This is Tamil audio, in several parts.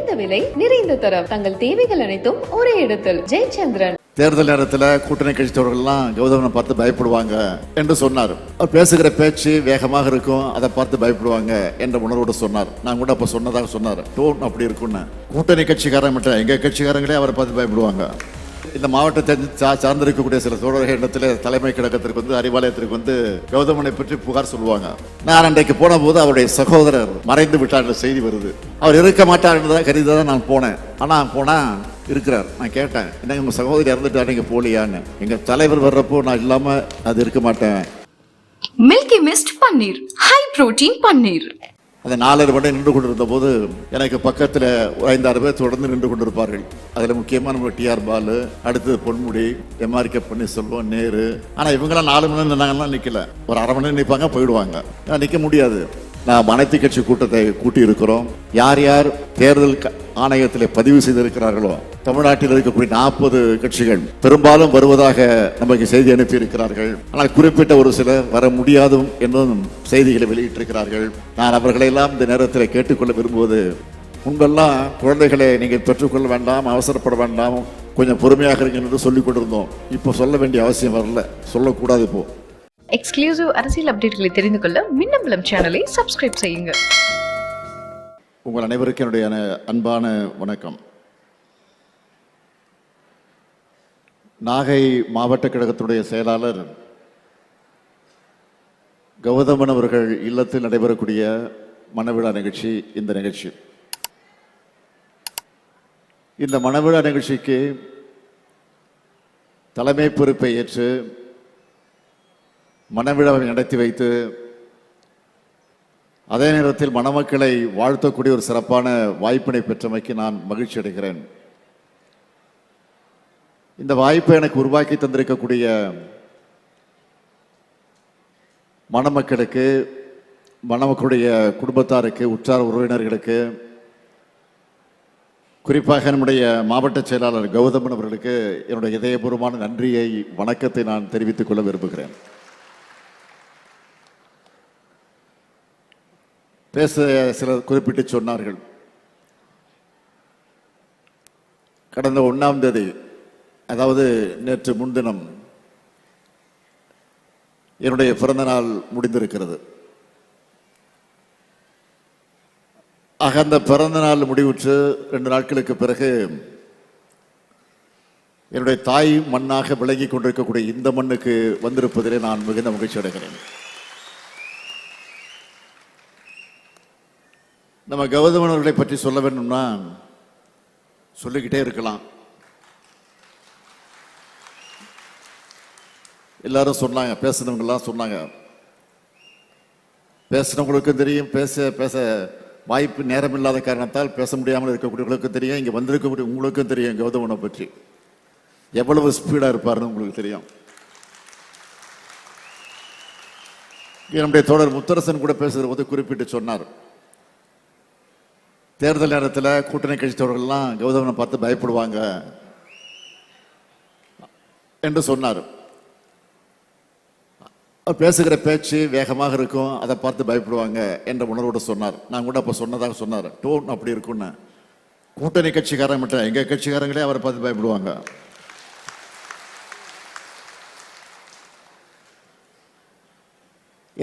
குறைந்த விலை நிறைந்த தரம் தங்கள் தேவைகள் அனைத்தும் ஒரே இடத்தில். ஜெயச்சந்திரன். தேர்தல் நேரத்தில் கூட்டணி கட்சி தோழர்கள்லாம் கௌதமனை பார்த்து பயப்படுவாங்க என்று சொன்னார். அவர் பேசுகிற பேச்சு வேகமாக இருக்கும், அதை பார்த்து பயப்படுவாங்க என்ற உணர்வோடு சொன்னார். நான் கூட அப்போ சொன்னதாக சொன்னார், டோன் அப்படி இருக்குன்னு. கூட்டணி கட்சிக்காரங்க மட்டும் எங்கள் கட்சிக்காரங்களே அவரை பார்த்து பயப்படுவாங்க. இந்த மாவட்டத்தை சார்ந்திருக்கக்கூடிய சில தோழர்கள் இடத்துல தலைமை கழகத்திற்கு வந்து அறிவாலயத்திற்கு வந்து கௌதமனை பற்றி புகார் சொல்லுவாங்க. நான் அன்றைக்கு போன போது அவருடைய சகோதரர் மறைந்து விட்டார் என்ற செய்தி வருது. அவர் இருக்க மாட்டார் என்றுதான் கருதிதான் நான் போனேன். ஆனால் போனா இருக்கிறார். நான் கேட்டேன், என்ன உங்க சகோதரி இறந்துட்டா நீங்க போலியான்னு. எங்க தலைவர் வர்றப்போ நான் இல்லாம அது இருக்க மாட்டேன். மில்கி மிஸ்ட் பன்னீர், ஹை புரோட்டீன் பன்னீர். அந்த 4 மணி நின்று கொண்டிருந்த போது எனக்கு பக்கத்தில் 5-6 பேர் தொடர்ந்து நின்று கொண்டிருப்பார்கள். அதில் முக்கியமாக நம்ம டிஆர் பாலு, அடுத்தது பொன்முடி, எம்ஆர்கே பன்னீர்செல்வம், நேரு. ஆனால் இவங்களாம் 4 மணி நின்னாங்கன்னா நிற்கல, ஒரு அரை மணி நேரம் நிற்பாங்க, போயிடுவாங்க. நிற்க முடியாது. நாம் அனைத்து கட்சி கூட்டத்தை கூட்டி இருக்கிறோம். யார் யார் தேர்தல் ஆணையத்தில் பதிவு செய்திருக்கிறார்களோ தமிழ்நாட்டில் இருக்கக்கூடிய 40 கட்சிகள் பெரும்பாலும் வருவதாக நமக்கு செய்தி அனுப்பி இருக்கிறார்கள். ஆனால் குறிப்பிட்ட ஒரு சிலர் வர முடியாதும் என்றும் செய்திகளை வெளியிட்டிருக்கிறார்கள். நான் அவர்களெல்லாம் இந்த நேரத்தில் கேட்டுக்கொள்ள விரும்புவது, உங்களெல்லாம் குழந்தைகளை நீங்கள் பெற்றுக்கொள்ள வேண்டாம், அவசரப்பட வேண்டாம், கொஞ்சம் பொறுமையாக இருங்கள் என்று சொல்லிக் கொண்டிருந்தோம். இப்போ சொல்ல வேண்டிய அவசியம் வரல, சொல்லக்கூடாது. இப்போ எக்ஸ்க்ளூசிவ் அரசியல் அப்டேட்களை தெரிந்து கொள்ள மின்னம்பலம் சேனலை சப்ஸ்கிரைப் செய்யுங்க. உங்கள் அனைவருக்கும் என்னுடைய அன்பான வணக்கம். நாகை மாவட்ட கழகத்துடைய செயலாளர் கௌதமன் அவர்கள் இல்லத்தில் நடைபெறக்கூடிய மணவிழா நிகழ்ச்சி இந்த நிகழ்ச்சி. இந்த மணவிழா நிகழ்ச்சிக்கு தலைமை பொறுப்பை ஏற்று மணவிழாவை நடத்தி வைத்து அதே நேரத்தில் மணமக்களை வாழ்த்தக்கூடிய ஒரு சிறப்பான வாய்ப்பினை பெற்றமைக்கு நான் மகிழ்ச்சி அடைகிறேன். இந்த வாய்ப்பை எனக்கு உருவாக்கி தந்திருக்கக்கூடிய மணமக்களுக்கு, மணமக்களுடைய குடும்பத்தாருக்கு, உற்றார் உறவினர்களுக்கு, குறிப்பாக நம்முடைய மாவட்ட செயலாளர் கௌதமன் அவர்களுக்கு என்னுடைய இதயபூர்வமான நன்றியை, வணக்கத்தை நான் தெரிவித்துக் கொள்ள விரும்புகிறேன். பேச சிலர் குறிப்பிட்டு சொன்னார்கள், கடந்த 1ஆம் தேதி, அதாவது நேற்று முன்தினம் என்னுடைய பிறந்த நாள் முடிந்திருக்கிறது. ஆக அந்த பிறந்த நாள் முடிவுற்று 2 நாட்களுக்கு பிறகு என்னுடைய தாய் மண்ணாக விளங்கி கொண்டிருக்கக்கூடிய இந்த மண்ணுக்கு வந்திருப்பதிலே நான் மிகுந்த மகிழ்ச்சி அடைகிறேன். நம்ம கௌதமன் அவர்களை பற்றி சொல்ல வேண்டும்னா சொல்லிக்கிட்டே இருக்கலாம். எல்லாரும் சொன்னாங்க, பேசுனவங்கெல்லாம் சொன்னாங்க. பேசுனவங்களுக்கும் தெரியும், பேச பேச வாய்ப்பு நேரம் இல்லாத காரணத்தால் பேச முடியாமல் இருக்கக்கூடியவங்களுக்கும் தெரியும், இங்கே வந்திருக்கக்கூடிய உங்களுக்கும் தெரியும் கௌதமனை பற்றி எவ்வளவு ஸ்பீடாக இருப்பார்னு உங்களுக்கு தெரியும். நம்முடைய தோழர் முத்தரசன் கூட பேசுகிற போது குறிப்பிட்டு சொன்னார், தேர்தல் நேரத்தில் கூட்டணி கட்சி தோழர்கள்லாம் கௌதமனை பார்த்து பயப்படுவாங்க என்று சொன்னார். அவர் பேசுகிற பேச்சு வேகமாக இருக்கும், அதை பார்த்து பயப்படுவாங்க என்ற உணர்வோடு சொன்னார். நான் கூட அப்போ சொன்னதாக சொன்னார், டோன் அப்படி இருக்குன்னு. கூட்டணி கட்சிக்காரங்க மட்டும் எங்கள் கட்சிக்காரங்களே அவரை பார்த்து பயப்படுவாங்க.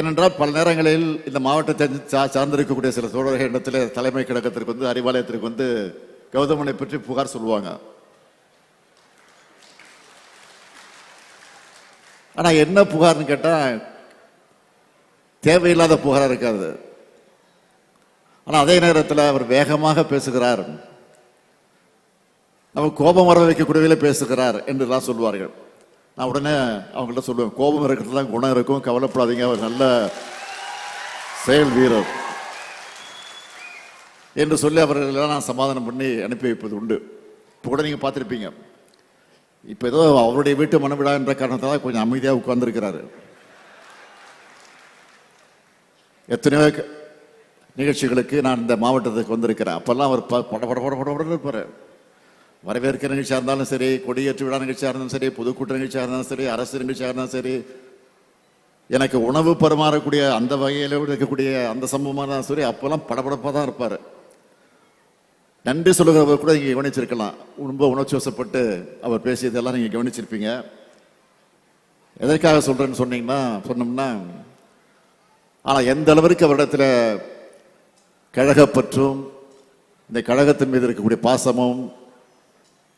ஏனென்றால் பல நேரங்களில் இந்த மாவட்டத்தை சார்ந்திருக்கக்கூடிய சில தோழர்கள் இடத்துல தலைமை கழகத்திற்கு வந்து அறிவாலயத்திற்கு வந்து கௌதமனை பற்றி புகார் சொல்லுவாங்க. ஆனால் என்ன புகார்னு கேட்டால் தேவையில்லாத புகாராக இருக்காது. ஆனால் அதே நேரத்தில் அவர் வேகமாக பேசுகிறார், நம்ம கோபம் வர வைக்கக்கூடியவில பேசுகிறார் என்றுலாம் சொல்லுவார்கள். நான் உடனே அவங்கள்ட்ட சொல்லுவேன், கோபம் இருக்கிறதுலாம் குணம் இருக்கும், கவலைப்படாதீங்க, அவர் நல்ல செயல் வீரர் என்று சொல்லி அவர்களெல்லாம் நான் சமாதானம் பண்ணி அனுப்பி வைப்பது உண்டு. இப்போ கூட நீங்கள் பார்த்துருப்பீங்க, இப்போ ஏதோ அவருடைய வீட்டு மனவிழா என்ற காரணத்தால் கொஞ்சம் அமைதியாக உட்கார்ந்துருக்கிறாரு. எத்தனையோ நிகழ்ச்சிகளுக்கு நான் இந்த மாவட்டத்துக்கு வந்திருக்கிறேன். அப்போல்லாம் அவர் படப்பட இருப்பார். வரவேற்கிற நிகழ்ச்சியாக இருந்தாலும் சரி, கொடியேற்று விழா நிகழ்ச்சியாக இருந்தாலும் சரி, பொதுக்கூட்ட நிகழ்ச்சியாக இருந்தாலும் சரி, அரசு நிகழ்ச்சியாக இருந்தாலும் சரி, எனக்கு உணவு பரிமாறக்கூடிய அந்த வகையில் இருக்கக்கூடிய அந்த சம்பவமாக இருந்தாலும் சரி, அப்போல்லாம் படபடப்பாக தான் இருப்பார். நன்றி சொல்லுகிறவர் கூட நீங்க கவனிச்சிருக்கலாம். ரொம்ப உணர்ச்சி வசப்பட்டு அவர் பேசியதெல்லாம் நீங்க கவனிச்சிருப்பீங்க. எதற்காக சொல்றேன்னு சொன்னோம்னா, ஆனா எந்த அளவிற்கு அவரிடத்துல கழகப்பற்றும் இந்த கழகத்தின் மீது இருக்கக்கூடிய பாசமும்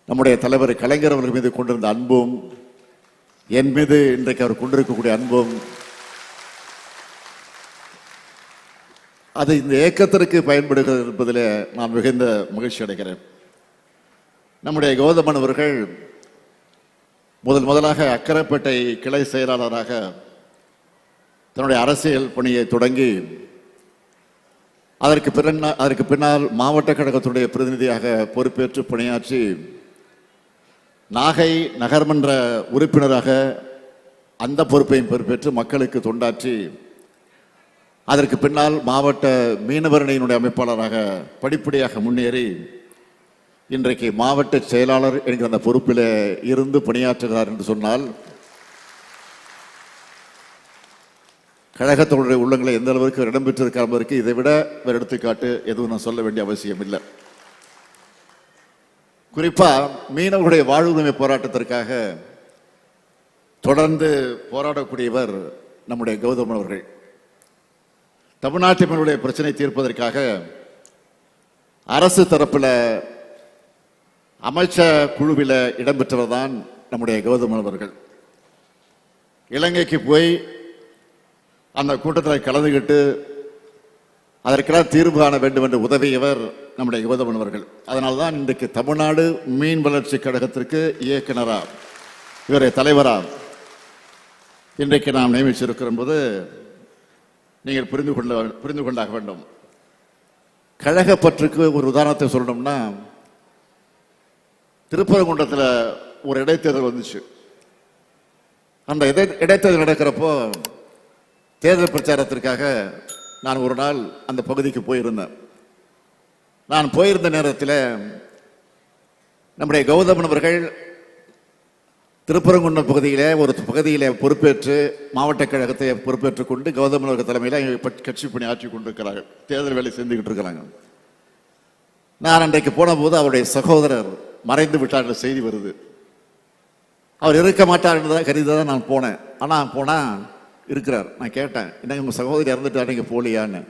நம்முடைய தலைவர் கலைஞர் அவர்கள் மீது கொண்டிருந்த அன்பும் என் மீது இன்றைக்கு அவர் கொண்டிருக்கக்கூடிய அன்பும் அது இந்த இயக்கத்திற்கு பயன்படுகிறது என்பதில் நான் மிகுந்த மகிழ்ச்சி அடைகிறேன். நம்முடைய கௌதமன் அவர்கள் முதலாக அக்கரைப்பேட்டை கிளை செயலாளராக தன்னுடைய அரசியல் பணியை தொடங்கி அதற்கு பின்னால் மாவட்ட கழகத்துடைய பிரதிநிதியாக பொறுப்பேற்று பணியாற்றி நாகை நகர்மன்ற உறுப்பினராக அந்த பொறுப்பையும் பொறுப்பேற்று மக்களுக்கு தொண்டாற்றி அதற்கு பின்னால் மாவட்ட மீனவரணியினுடைய அமைப்பாளராக படிப்படியாக முன்னேறி இன்றைக்கு மாவட்ட செயலாளர் என்கிற அந்த பொறுப்பில் இருந்து பணியாற்றுகிறார் என்று சொன்னால் கழகத்தோடைய உள்ளங்களை எந்த அளவிற்கு இடம்பெற்றிருக்காம இதை விட வேறு எடுத்துக்காட்டு எதுவும் நான் சொல்ல வேண்டிய அவசியம் இல்லை. குறிப்பா மீனவர்களுடைய வாழ்வுரிமை போராட்டத்திற்காக தொடர்ந்து போராடக்கூடியவர் நம்முடைய கௌதமன் அவர்கள். தமிழ்நாட்டு மீனவர்களுடைய பிரச்சனை தீர்ப்பதற்காக அரசு தரப்பில் அமைச்ச குழுவில் இடம்பெற்றவர் தான் நம்முடைய கௌதமன் அவர்கள். இலங்கைக்கு போய் அந்த கூட்டத்தில் கலந்துகிட்டு அதற்கெல்லாம் தீர்வு காண வேண்டும் என்று உதவியவர் நம்முடைய கௌதமன் அவர்கள். அதனால்தான் இன்றைக்கு தமிழ்நாடு மீன் வளர்ச்சி கழகத்திற்கு இயக்குனரா இவரை தலைவரா இன்றைக்கு நாம் நியமிச்சிருக்கிறோம் போது நீங்கள் புரிந்து கொண்டாக வேண்டும். கழகப்பற்றுக்கு ஒரு உதாரணத்தை சொல்லணும்னா, திருப்பரங்குன்றத்தில் ஒரு இடைத்தேர்தல் வந்துச்சு. அந்த இடைத்தேர்தல் நடக்கிறப்போ தேர்தல் பிரச்சாரத்திற்காக நான் ஒரு நாள் அந்த பகுதிக்கு போயிருந்தேன். நான் போயிருந்த நேரத்தில் நம்முடைய கௌதமன் அவர்கள் திருப்பரங்குன்றம் பகுதியிலே பொறுப்பேற்று மாவட்ட கழகத்தை பொறுப்பேற்றுக் கொண்டு கௌதமன் அவர்கள் தலைமையில் கட்சி பணி ஆற்றி கொண்டிருக்கிறார்கள். தேர்தல் வேலை செஞ்சுக்கிட்டு இருக்கிறாங்க. நான் அன்றைக்கு போன போது அவருடைய சகோதரர் மறைந்து விட்டார் என்ற செய்தி வருது. அவர் இருக்க மாட்டார் என்றதான் கருதிதான் நான் போனேன். ஆனால் போனா இருக்கிறார். நான் கேட்டேன், என்ன உங்க சகோதரி இறந்துட்டா நீங்க போலியான்னு.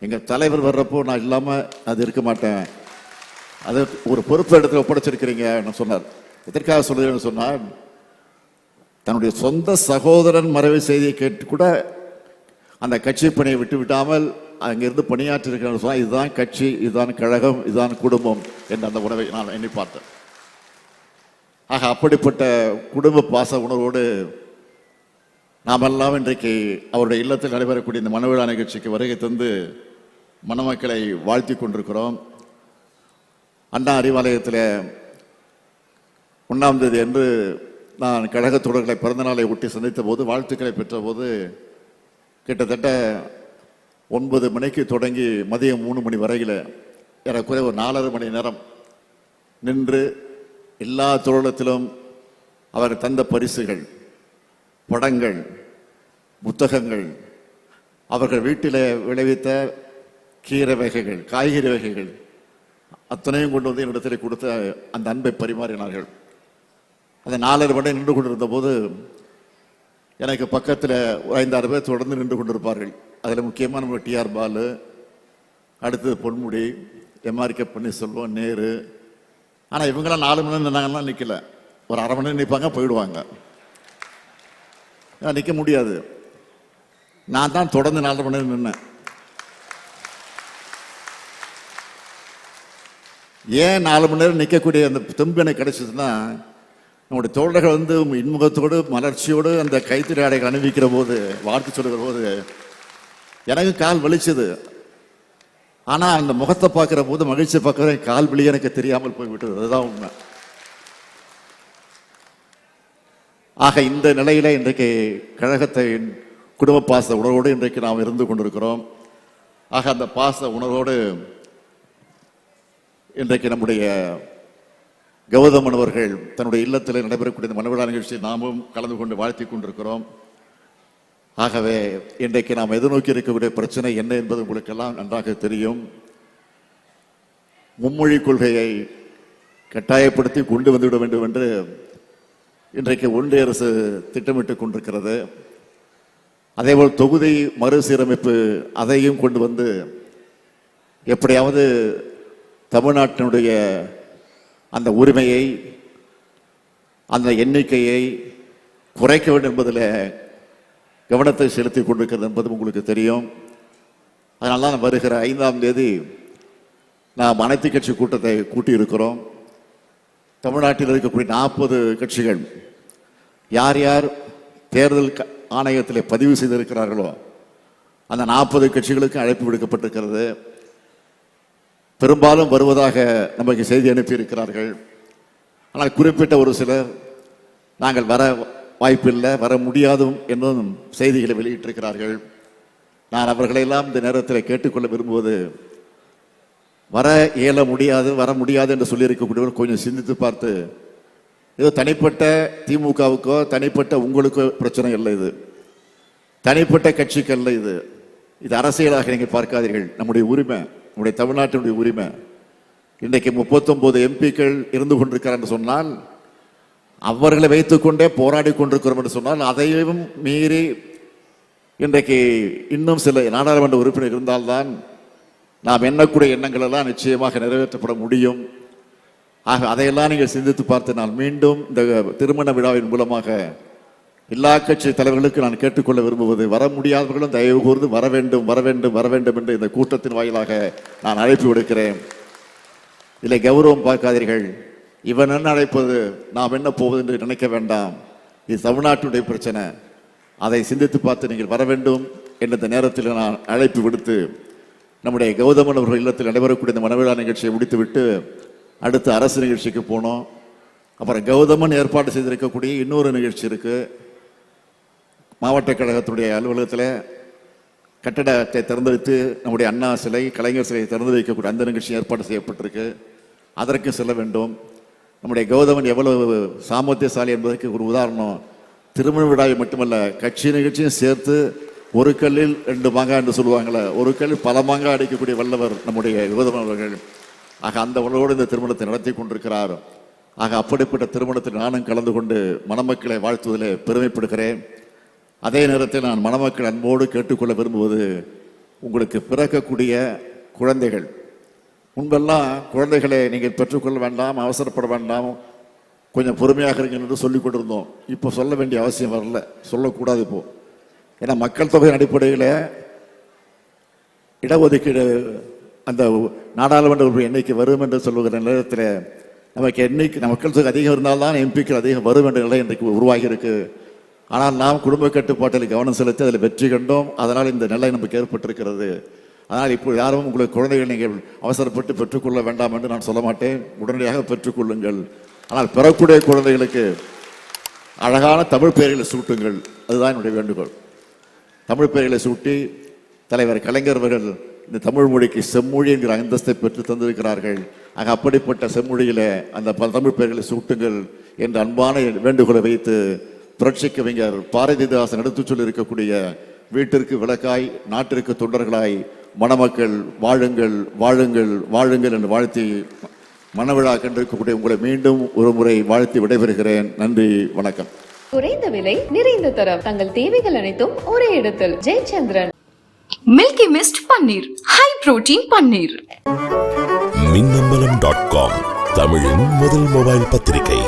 எங்க தலைவர் வர்றப்போ நான் இல்லாம அது இருக்க மாட்டேன், அது ஒரு பொறுப்பு இடத்துல ஒப்படைச்சிருக்கிறீங்க சொன்னார். எதற்காக சொல்லுறேன்னு சொன்னார், தன்னுடைய சொந்த சகோதரன் மறைவு செய்தியை கேட்டு கூட அந்த கட்சி பணியை விட்டு விடாமல் அங்கிருந்து பணியாற்றி இருக்கிறார் சொன்னால், இதுதான் கட்சி, இதுதான் கழகம், இதுதான் குடும்பம் என்ற அந்த உணவை நான் எண்ணி பார்த்தேன். ஆக அப்படிப்பட்ட குடும்ப பாச உணர்வோடு நாமெல்லாம் இன்றைக்கு அவருடைய இல்லத்தில் நடைபெறக்கூடிய இந்த மனவிழா நிகழ்ச்சிக்கு வருகை தந்து மணமக்களை வாழ்த்தி கொண்டிருக்கிறோம். அண்ணா அறிவாலயத்தில் 1ஆம் தேதி என்று நான் கழக தொடர்களை பிறந்தநாளை ஒட்டி சந்தித்த போது வாழ்த்துக்களை பெற்ற போது கிட்டத்தட்ட 9 மணிக்கு தொடங்கி மதியம் 3 மணி வரையில் ஏறக்குறைய ஒரு 4.5 மணி நேரம் நின்று எல்லா தொழிலத்திலும் அவர் தந்த பரிசுகள், படங்கள், புத்தகங்கள், அவர்கள் வீட்டில் விளைவித்த கீரை வகைகள், காய்கறி வகைகள் அத்தனையும் கொண்டு வந்து என்னிடத்தில் கொடுத்த அந்த அன்பை பரிமாறினார்கள். அந்த 4.5 மணி நின்று கொண்டிருந்த போது எனக்கு பக்கத்தில் ஒரு 5-6 பேர் தொடர்ந்து நின்று கொண்டிருப்பார்கள். அதில் முக்கியமாக நம்ம டிஆர் பாலு, அடுத்தது பொன்முடி, எம்ஆர்கே பன்னீர்செல்வம், நேரு. ஆனால் இவங்களாம் 4 மணி நேரம் நின்னாங்கன்னா நிற்கல, ஒரு 1/2 மணி நேரம் நிற்பாங்க, போயிடுவாங்க. நிற்க முடியாது. நான் தான் தொடர்ந்து 4 மணி நேரம் நின்னேன். ஏன் 4 மணி நேரம் நிற்கக்கூடிய அந்த தெம்பு எனக்கு கிடைச்சதுன்னா, நம்முடைய தோழர்கள் வந்து இன்முகத்தோடு மலர்ச்சியோடு அந்த கைத்தறி ஆடைகள் அணிவிக்கிற போது, வாழ்த்து சொல்லுகிற போது எனக்கு கால் வலிச்சது. ஆனால் அந்த முகத்தை பார்க்குற போது, மகிழ்ச்சியை பார்க்குற கால் வலி எனக்கு தெரியாமல் போய்விட்டது. அதுதான் உண்மை. ஆக இந்த நிலையில இன்றைக்கு கழகத்தை குடும்ப பாச உணர்வோடு இன்றைக்கு நாம் இருந்து கொண்டிருக்கிறோம். ஆக அந்த பாச உணர்வோடு இன்றைக்கு நம்முடைய கௌதமன் அவர்கள் தன்னுடைய இல்லத்தில் நடைபெறக்கூடிய இந்த மனவிழா நிகழ்ச்சியை நாமும் கலந்து கொண்டு வாழ்த்தி கொண்டிருக்கிறோம். ஆகவே இன்றைக்கு நாம் எதிர்நோக்கி இருக்கக்கூடிய பிரச்சனை என்ன என்பது உங்களுக்கெல்லாம் நன்றாக தெரியும். மும்மொழி கொள்கையை கட்டாயப்படுத்தி கொண்டு வந்துவிட வேண்டும் என்று இன்றைக்கு ஒன்றிய அரசு திட்டமிட்டுக் கொண்டிருக்கிறது. அதேபோல் தொகுதி மறுசீரமைப்பு அதையும் கொண்டு வந்து எப்படியாவது தமிழ்நாட்டினுடைய அந்த உரிமையை, அந்த எண்ணிக்கையை குறைக்க வேண்டும் என்பதில் கவனத்தை செலுத்தி கொண்டிருக்கிறது என்பது உங்களுக்கு தெரியும். அதனால தான் வருகிற 5ஆம் தேதி நாம் அனைத்து கட்சி கூட்டத்தை கூட்டியிருக்கிறோம். தமிழ்நாட்டில் இருக்கக்கூடிய 40 கட்சிகள் யார் யார் தேர்தல் ஆணையத்தில் பதிவு செய்திருக்கிறார்களோ அந்த 40 கட்சிகளுக்கு அழைப்பு விடுக்கப்பட்டிருக்கிறது. பெரும்பாலும் வருவதாக நமக்கு செய்தி அனுப்பியிருக்கிறார்கள். ஆனால் குறிப்பிட்ட ஒரு சிலர் நாங்கள் வர வாய்ப்பில்லை, வர முடியாதும் என்னும் செய்திகளை வெளியிட்டிருக்கிறார்கள். நான் அவர்களெல்லாம் இந்த நேரத்தில் கேட்டுக்கொள்ள விரும்புவது, வர இயல முடியாது, வர முடியாது என்று சொல்லியிருக்கக்கூடியவர் கொஞ்சம் சிந்தித்து பார்த்து, ஏதோ தனிப்பட்ட திமுகவுக்கோ தனிப்பட்ட உங்களுக்கோ பிரச்சனை இல்லை, இது தனிப்பட்ட கட்சிக்கு அல்ல, இது அரசியலாக நீங்கள் பார்க்காதீர்கள். நம்முடைய உரிமை, நம்முடைய தமிழ்நாட்டினுடைய உரிமை. இன்றைக்கு 39 எம்பிக்கள் இருந்து கொண்டிருக்கிறார் என்று சொன்னால், அவர்களை வைத்துக்கொண்டே போராடி கொண்டிருக்கிறோம் என்று சொன்னால், அதையும் மீறி இன்றைக்கு இன்னும் சில நாடாளுமன்ற உறுப்பினர் இருந்தால்தான் நாம் எண்ணக்கூடிய எண்ணங்கள் எல்லாம் நிச்சயமாக நிறைவேற்றப்பட முடியும். ஆக அதையெல்லாம் நீங்கள் சிந்தித்து பார்த்து, நான் மீண்டும் இந்த திருமண விழாவின் மூலமாக எல்லா கட்சி தலைவர்களுக்கு நான் கேட்டுக்கொள்ள விரும்புவது, வர முடியாதவர்களும் தயவு கூர்ந்து வர வேண்டும், வர வேண்டும், வர வேண்டும் என்று இந்த கூட்டத்தின் வாயிலாக நான் அழைப்பு விடுக்கிறேன். இல்லை கௌரவம் பார்க்காதீர்கள், இவன் என்ன அழைப்பது, நாம் என்ன போவது என்று நினைக்க வேண்டாம். இது தமிழ்நாட்டுடைய பிரச்சனை. அதை சிந்தித்து பார்த்து நீங்கள் வர வேண்டும் என்ற இந்த நேரத்தில் நான் அழைப்பு விடுத்து, நம்முடைய கௌதமன் அவர்கள் இல்லத்தில் நடைபெறக்கூடிய இந்த மனவிழா நிகழ்ச்சியை முடித்துவிட்டு அடுத்து அரசு நிகழ்ச்சிக்கு போனோம். அப்புறம் கௌதமன் ஏற்பாடு செய்திருக்கக்கூடிய இன்னொரு நிகழ்ச்சி இருக்கு. மாவட்ட கழகத்துடைய அலுவலகத்தில் கட்டடத்தை திறந்து வைத்து நம்முடைய அண்ணா சிலை, கலைஞர் சிலையை திறந்து வைக்கக்கூடிய அந்த நிகழ்ச்சி ஏற்பாடு செய்யப்பட்டிருக்கு. அதற்கு செல்ல வேண்டும். நம்முடைய கௌதமன் எவ்வளவு சாமர்த்தியசாலி என்பதற்கு ஒரு உதாரணம், திருமண விழாவை மட்டுமல்ல கட்சி நிகழ்ச்சியும் சேர்த்து ஒரு கல்லில் 2 மாங்காய் என்று சொல்லுவாங்களே, ஒரு கல்லில் பல மாங்காய் அடிக்கக்கூடிய வல்லவர் நம்முடைய கௌதமன் அவர்கள். ஆக அந்த உணவோடு இந்த திருமணத்தை நடத்தி கொண்டிருக்கிறார். ஆக அப்படிப்பட்ட திருமணத்தில் நானும் கலந்து கொண்டு மணமக்களை வாழ்த்துவதிலே பெருமைப்படுகிறேன். அதே நேரத்தில் நான் மணமக்கள் அன்போடு கேட்டுக்கொள்ள விரும்புவது, உங்களுக்கு பிறக்கக்கூடிய குழந்தைகள், முன்பெல்லாம் குழந்தைகளை நீங்கள் பெற்றுக்கொள்ள வேண்டாம், அவசரப்பட வேண்டாம், கொஞ்சம் பொறுமையாக இருங்கள் என்று சொல்லிக் கொண்டிருந்தோம். இப்போ சொல்ல வேண்டிய அவசியம் வரல, சொல்லக்கூடாது இப்போ. ஏன்னா மக்கள் தொகையின் அடிப்படையில் இடஒதுக்கீடு அந்த நாடாளுமன்ற உறுப்பினர் எண்ணிக்கை வரும் என்று சொல்லுகிற நேரத்தில் நமக்கு எண்ணிக்கை மக்கள் தொகை அதிகம் இருந்தால்தான் எம்பிக்கள் அதிகம் வரும் என்ற நிலை இன்றைக்கு உருவாகி இருக்கு. ஆனால் நாம் குடும்ப கட்டுப்பாட்டில் கவனம் செலுத்தி அதில் வெற்றி கண்டோம். அதனால் இந்த நிலை நமக்கு ஏற்பட்டிருக்கிறது. அதனால் இப்போ யாரும் உங்களுக்கு குழந்தைகள் நீங்கள் அவசரப்பட்டு பெற்றுக்கொள்ள வேண்டாம் என்று நான் சொல்ல மாட்டேன். உடனடியாக பெற்றுக்கொள்ளுங்கள். ஆனால் பெறக்கூடிய குழந்தைகளுக்கு அழகான தமிழ் பெயர்களை சூட்டுங்கள், அதுதான் என்னுடைய வேண்டுகோள். தமிழ் பெயர்களை சூட்டி தலைவர் கலைஞர் அவர்கள் இந்த தமிழ் மொழிக்கு செம்மொழி என்கிற அந்தஸ்தை பெற்று தந்திருக்கிறார்கள். ஆக அப்படிப்பட்ட செம்மொழியில அந்த தமிழ் பெயர்களை சூட்டுங்கள் என்ற அன்பான வேண்டுகோளை வைத்து புரட்சி கவிஞர் பாரதிதாசன் எடுத்துச் சொல்லி இருக்கக்கூடிய வீட்டிற்கு விளக்காய் நாட்டிற்கு தொண்டர்களாய் மணமக்கள் வாழுங்கள் வாழுங்கள் வாழுங்கள் என்று வாழ்த்தி மணவிழா கண்டிருக்கக்கூடிய உங்களை மீண்டும் ஒரு முறை வாழ்த்தி விடைபெறுகிறேன். நன்றி, வணக்கம். குறைந்த விலை, நிறைந்த தரம், தங்கள் தேவைகள் அனைத்தும் ஒரே இடத்தில். ஜெயச்சந்திரன். மில்கி மிஸ்ட் பன்னீர், ஹை புரோட்டீன் பன்னீர். மின்னம்பலம்.com தமிழின் முதல் மொபைல் பத்திரிகை.